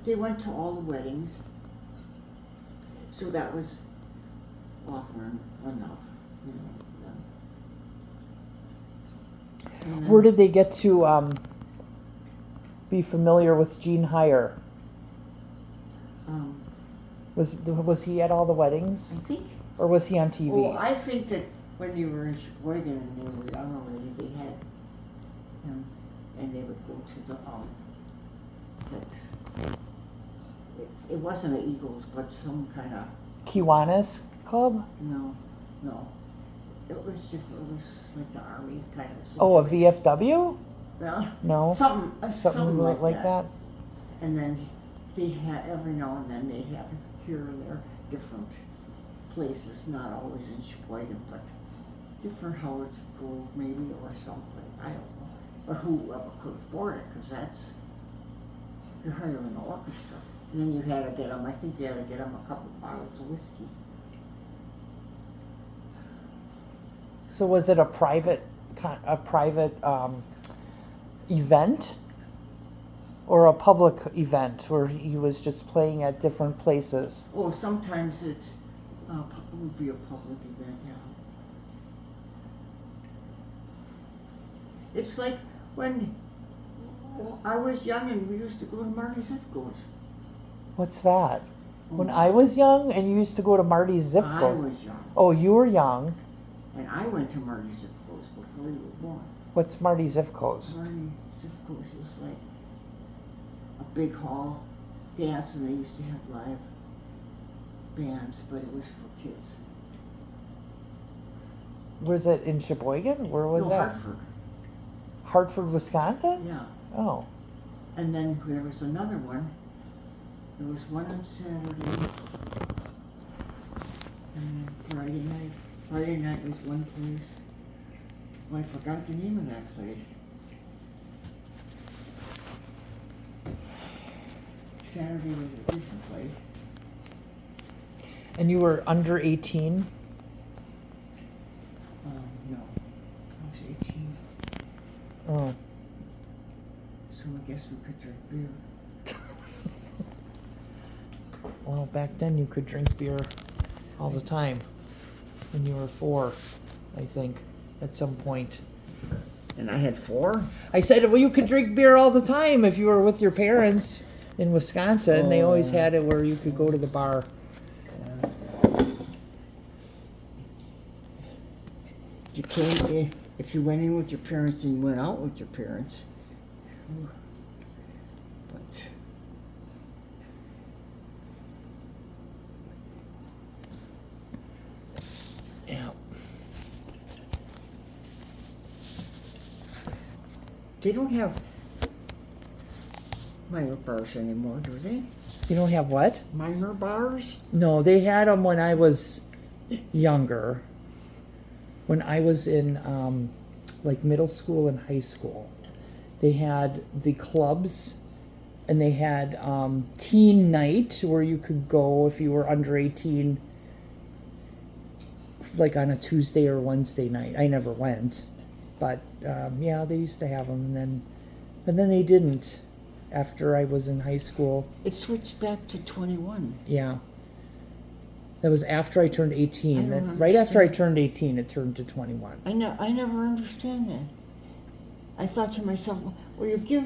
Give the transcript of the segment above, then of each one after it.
they went to all the weddings, so that was often enough, you know. And then, Where did they get to be familiar with Gene Heyer? um, Was he at all the weddings, I think. or was he on TV? Oh, I think that when you were in Sheboygan and they were young already, they had him, and they would go to the that it wasn't an Eagles, but some kind of Kiwanis Club? no. It was different. It was like the army kind of. Oh, a situation. VFW? Yeah. No. Something like that. And then they had every now and then they'd have here and there different places, not always in Sheboygan, but different Howard's Grove maybe or someplace. I don't know. But whoever could afford it, because you're hiring an orchestra, and then you had to get them. I think you had to get them a couple bottles of whiskey. So was it a private event, or a public event where he was just playing at different places? Oh, sometimes it would be a public event, yeah. It's like when I was young and we used to go to Marty Zifko's. What's that? When I was young and you used to go to Marty Zifko. I was young. Oh, you were young. And I went to Marty Zifko's before you were born. What's Marty Zifko's? Marty Zifko's is like a big hall dance, and they used to have live bands, but it was for kids. Was it in Sheboygan? Where was no, that? Hartford. Hartford, Wisconsin? Yeah. Oh. And then there was another one. There was one on Saturday. And then Friday night. Friday night was one place. Oh, I forgot the name of that place. Saturday was a different place. And you were under 18? No. I was 18. Oh. So I guess we could drink beer. Well, back then you could drink beer all the time. When you were 4, I think, at some point. And I had 4? I said, well, you could drink beer all the time if you were with your parents in Wisconsin. They always had it where you could go to the bar. You came, if you went in with your parents and you went out with your parents. But Yeah. they don't have minor bars anymore, do they? You don't have what? Minor bars? No, they had them when I was younger. When I was in like middle school and high school, they had the clubs, and they had teen night where you could go if you were under 18, like on a Tuesday or Wednesday night. I never went, but yeah, they used to have them, and then they didn't after I was in high school. It switched back to 21. Yeah. That was after I turned 18. I don't Then right after I understand. turned 18, it turned to 21. I never understand that. I thought to myself, well, you give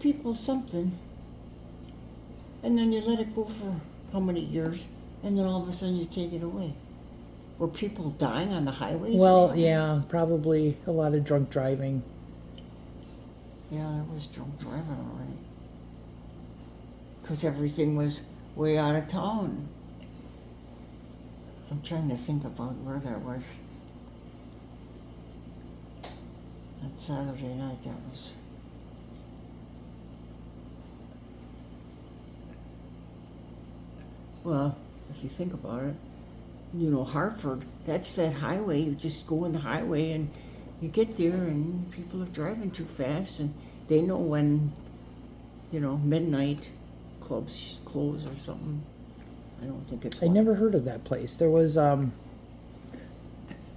people something, and then you let it go for how many years, and then all of a sudden you take it away. Were people dying on the highways? or Well, something? yeah, probably a lot of drunk driving. Yeah, I was drunk driving, all right. Because everything was way out of town. I'm trying to think about where that was. On Saturday night, that was. Well, if you think about it, you know, Hartford, that's that highway. You just go on the highway and you get there, and people are driving too fast, and they know when, you know, midnight clubs close or something. I don't think it's. I never heard of that place. There was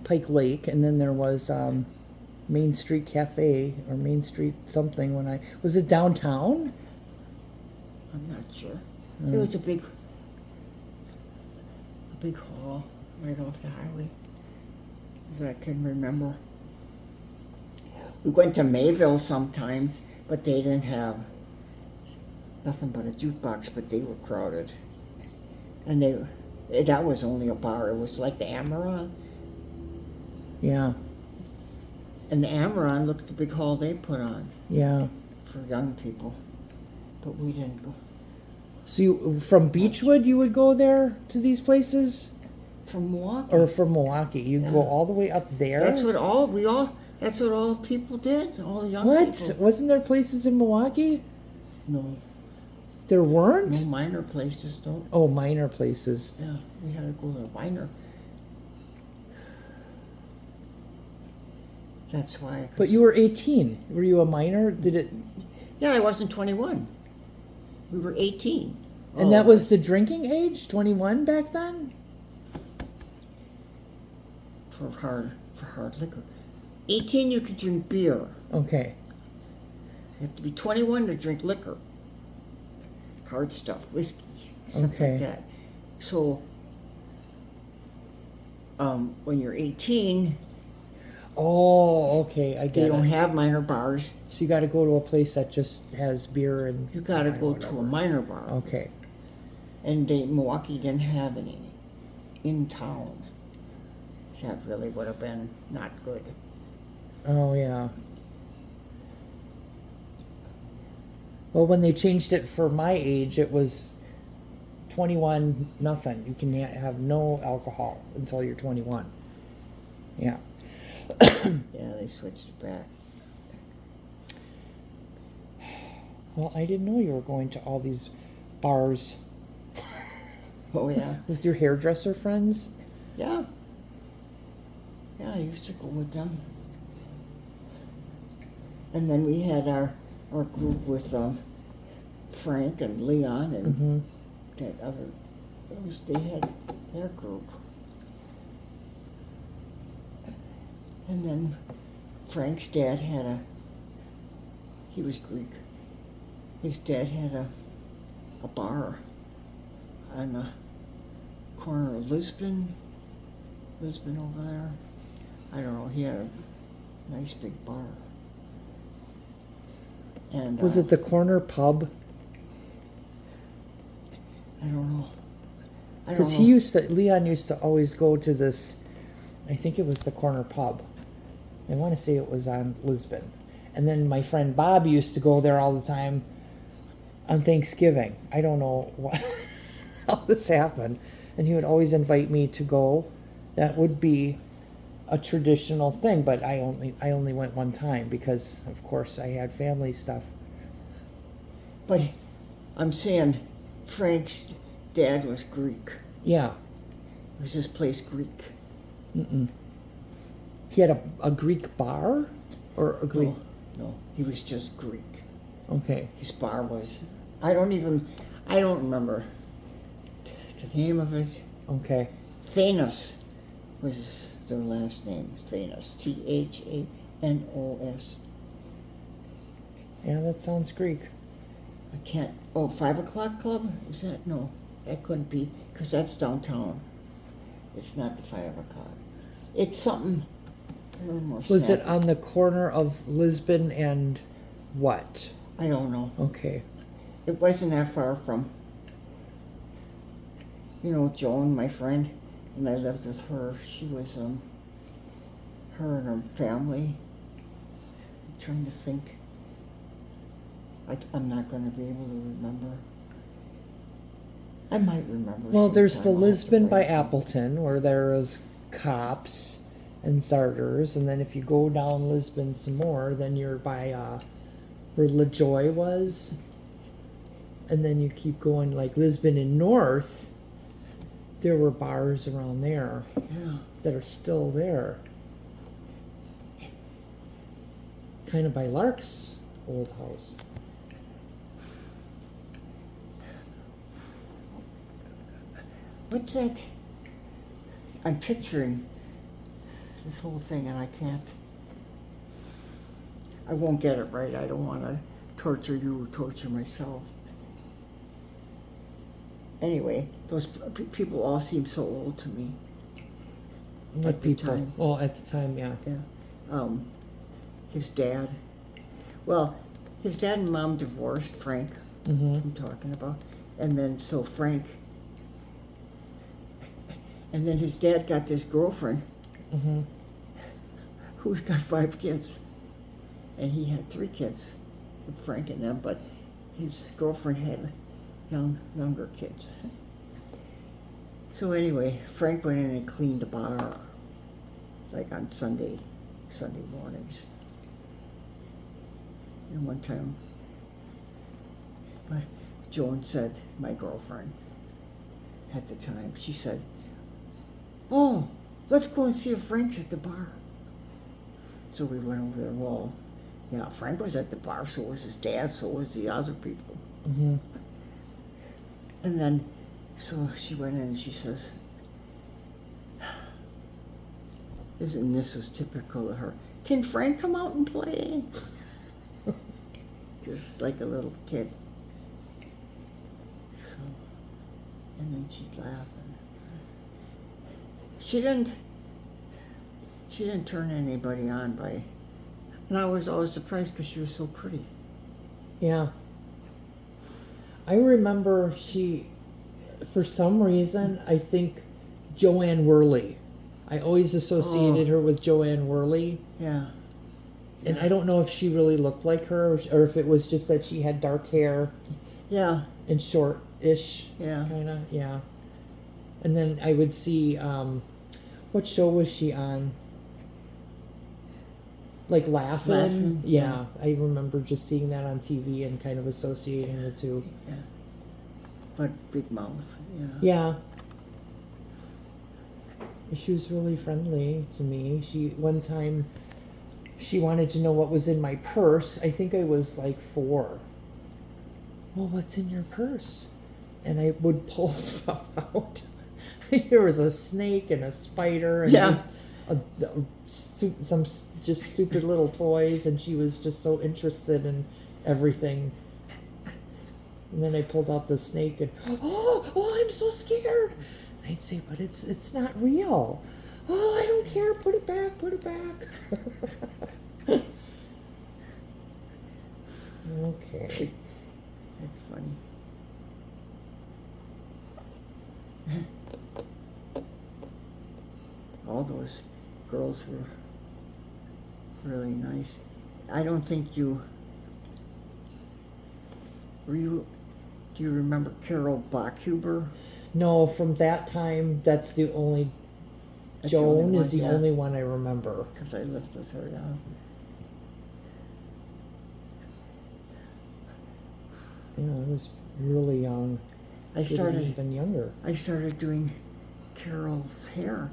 Pike Lake, and then there was Main Street Cafe or Main Street something. When I was it downtown? I'm not sure. Mm. It was a big hall right off the highway, as I can remember. We went to Mayville sometimes, but they didn't have nothing but a jukebox, but they were crowded. And that was only a bar. It was like the Amaron. Yeah. And the Amaron, look at the big hall they put on Yeah. for young people. But we didn't go. So you, from Beechwood, you would go there to these places? From Milwaukee. Or from Milwaukee? You'd go Yeah. all the way up there? That's what all people did. All the young What? people. Wasn't there places in Milwaukee? No. There weren't? No minor places don't. Oh, minor places. Yeah, we had to go to a minor. That's why. But you were 18. Were you a minor? Did it? Yeah, I wasn't 21. We were 18. And All that of was us. the drinking age? 21 back then? for hard liquor. 18, you could drink beer. Okay. You have to be 21 to drink liquor. Hard stuff, whiskey, stuff Okay. like that. So, when you're 18, Oh, okay. I they get don't it. have minor bars. So you got to go to a place that just has beer and. You got to wine or go to a whatever. minor bar. Okay. And Milwaukee didn't have any in town. That really would have been not good. Oh, yeah. Well, when they changed it for my age, it was 21 nothing. You can have no alcohol until you're 21. Yeah. Yeah, they switched it back. Well, I didn't know you were going to all these bars Oh yeah, with your hairdresser friends. yeah. Yeah, I used to go with them. And then we had our group with Frank and Leon and Mm-hmm. that other. They had their group. And then Frank's dad had he was Greek. His dad had a bar on the corner of Lisbon over there. I don't know, he had a nice big bar. And Was it the corner pub? I don't know. Because Leon used to always go to this, I think it was the corner pub. I want to say it was on Lisbon. And then my friend Bob used to go there all the time on Thanksgiving. I don't know how this happened. And he would always invite me to go. That would be a traditional thing, but I only went one time because, of course, I had family stuff. But I'm saying Frank's dad was Greek. Yeah. Was this place Greek? Mm-mm. He had a Greek bar? Or a Greek... No, he was just Greek. Okay. His bar was, I don't remember the name of it. Okay. Thanos was their last name. Thanos. Thanos. Yeah, that sounds Greek. I can't, 5 o'clock club? Is that, no, that couldn't be, because that's downtown. It's not the 5 o'clock. It's something, more Was it snappy. on the corner of Lisbon and what? I don't know. Okay. It wasn't that far from, Joan, my friend, and I lived with her. She was, her and her family. I'm trying to think. I'm not going to be able to remember. I might remember. Well, there's the sometime. I'll have to Lisbon by write it down. Appleton where there is Cops and Zarters, and then if you go down Lisbon some more, then you're by where LaJoy was, and then you keep going like Lisbon and North. There were bars around there Yeah. that are still there, kind of by Lark's old house. What's that? I'm picturing this whole thing and I can't. I won't get it right. I don't want to torture you or torture myself. anyway, those people all seem so old to me. What At the people? time. Oh, at the time, yeah. Yeah. His dad. Well, his dad and mom divorced, Frank, Mm-hmm. I'm talking about. And then so Frank, and then his dad got this girlfriend Mm-hmm. who's got 5 kids. And he had 3 kids with Frank and them, but his girlfriend had younger kids. So anyway, Frank went in and cleaned the bar, like on Sunday mornings. And one time, Joan said, my girlfriend at the time, she said, "Oh, let's go and see if Frank's at the bar." So we went over there. Well, yeah, Frank was at the bar, so was his dad, so was the other people. Mm-hmm. And then, so she went in and she says, this was typical of her, "Can Frank come out and play?" Just like a little kid. So, and then she'd laugh. And she didn't turn anybody on by, and I was always surprised because she was so pretty. Yeah. I remember for some reason, I think Joanne Worley. I always associated her with Joanne Worley. Yeah. And I don't know if she really looked like her or if it was just that she had dark hair Yeah. and short-ish. Yeah. Kind of, yeah. And then I would see, what show was she on? Like Laugh-In? Yeah. I remember just seeing that on TV and kind of associating the two. Yeah. But big mouth. Yeah. Yeah. She was really friendly to me. One time, she wanted to know what was in my purse. I think I was like 4. Well, what's in your purse? And I would pull stuff out. There was a snake and a spider and just some just stupid little toys, and she was just so interested in everything. And then I pulled out the snake and, oh, I'm so scared. And I'd say, but it's not real. Oh, I don't care. Put it back. Okay. That's funny. All those girls were really nice. I don't think do you remember Carol Bachhuber? No, from that time, that's the only. That's the only Joan one, is the yeah. only one I remember. Because I lived with her, yeah. Yeah, I was really young. I Could've started even younger. doing Carol's hair.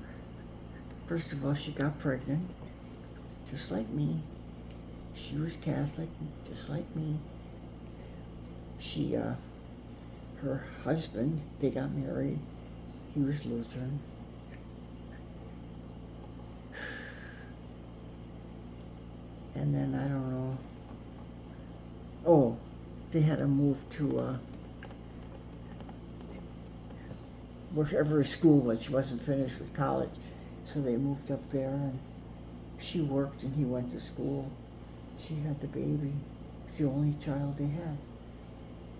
First of all, she got pregnant, just like me. She was Catholic, just like me. Her husband, they got married. He was Lutheran. And then, I don't know. Oh, they had to move to wherever his school was. She wasn't finished with college. So they moved up there, and she worked and he went to school. She had the baby. It's the only child they had.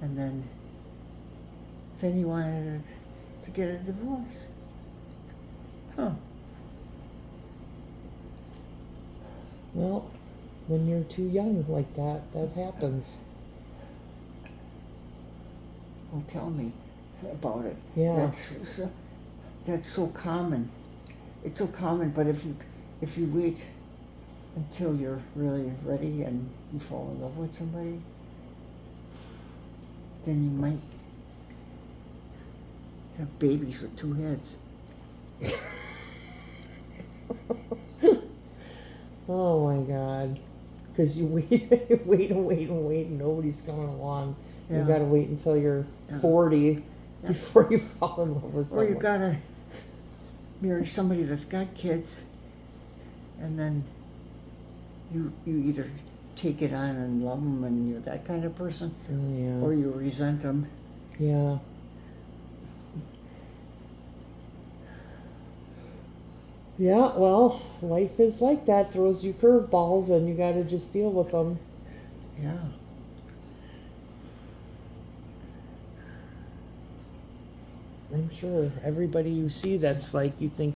And then he wanted to get a divorce. Huh. Well, when you're too young like that happens. Well, tell me about it. Yeah. That's so common. It's so common, but if you wait until you're really ready and you fall in love with somebody, then you might have babies with 2 heads. Oh my God. Because you wait and nobody's coming along. Yeah. You gotta wait until you're Yeah. 40 Yeah. before you fall in love with Or someone. you gotta marry somebody that's got kids, and then you either take it on and love them and you're that kind of person, Yeah. or you resent them. Yeah. Yeah, well, life is like that. Throws you curveballs, and you got to just deal with them. Yeah. I'm sure everybody you see that's like you think